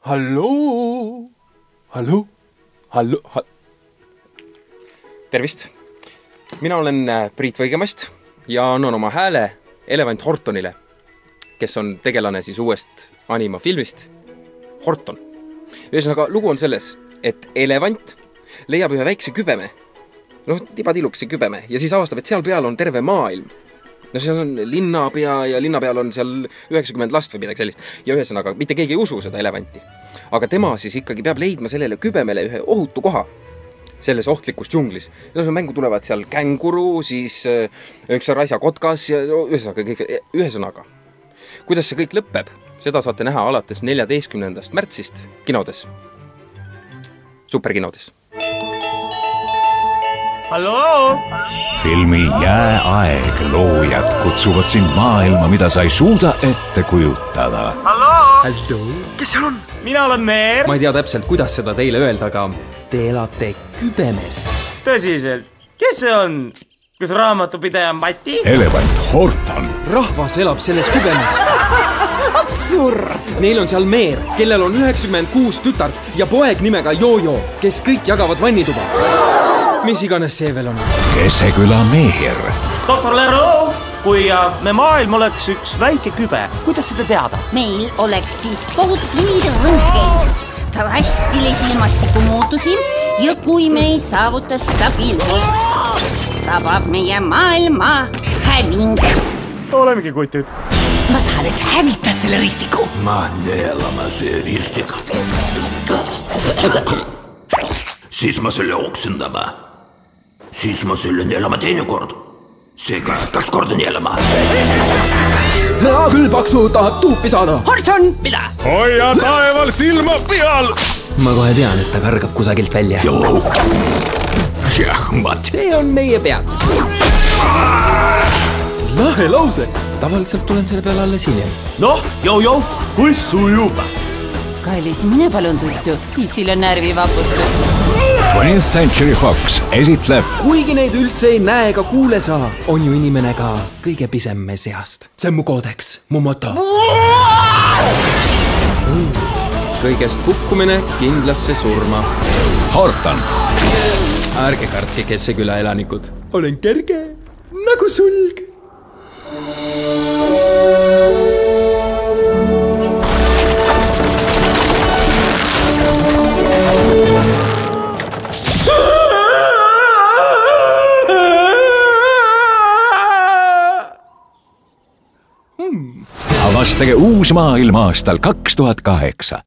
Halloo! Tervist! Mina olen Priit Võigemast ja annan oma hääle Elevant Hortonile, kes on tegelane siis uuest animafilmist Horton. Ühesõnaga, lugu on selles, et elevant leiab ühe väikse kübeme, tibatilukese kübeme, ja siis avastab, et seal peal on terve maailm. Seal on linnapea ja linna peal on seal 90 last või midagi sellist. Ja ühesõnaga, mitte keegi ei usu seda elevanti. Aga tema siis ikkagi peab leidma sellele kübemele ühe ohutu koha selles ohtlikus džunglis. Ja mängu tulevad seal känguru, siis üks raisa kotkas ja ühesõnaga. Kuidas see kõik lõpeb, seda saate näha alates 14. märtsist kinodes. Superkinodes. Halloo! Filmi Jääaeg loojad kutsuvad sind maailma, mida sa ei suuda ette kujutada. Halloo! Kes seal on? Mina olen Meer. Ma ei tea täpselt, kuidas seda teile öelda, aga te elate kübemes. Tõsiselt, kes see on? Kas raamatupidaja Mati? Elevant Horton. Rahvas elab selles kübemes. Absurd! Neil on seal Meer, kellel on 96 tütart ja poeg nimega Jojo, kes kõik jagavad vannituba. Mis iganes see veel on. Keseküla Meer. Doktor Lero, kui me maailm oleks üks väike kübe, kuidas seda teada? Meil oleks siis tohutuid rõnkeid, drastilisi ilmastikumuutusi ja kui me ei saavuta stabiilsust, tabab meie maailma häving. Olemegi kutid. Ma tahan, et hävitad selle ristiku. Ma neelama see ristik. Siis ma selle oksendama. Siis ma selle neelama teine kord. Seega 2 korda neelama. Hea küll, Paksu, tahad tuupi saada? Horton, mida? Hoia taeval silma peal! Ma kohe tean, et ta kargab kusagilt välja. Joo. Šahmat. See on meie peatus. Lahe lause. Tavaliselt tulen selle peale alles hiljem. Noh, Jojo, kus sujub? Kallis, mine palun tuttu, issil on närvivapustus. 20th Century Fox esitleb Kuigi neid üldse ei näe ega kuule saa, on ju inimene ka kõige pisem me seast. See on mu koodeks, mu moto. Kõigest kukkumine kindlasse surma. Horton. Ärge kartke, Keseküla elanikud. Olen kerge nagu sulg. Avastage uus maailm aastal 2008.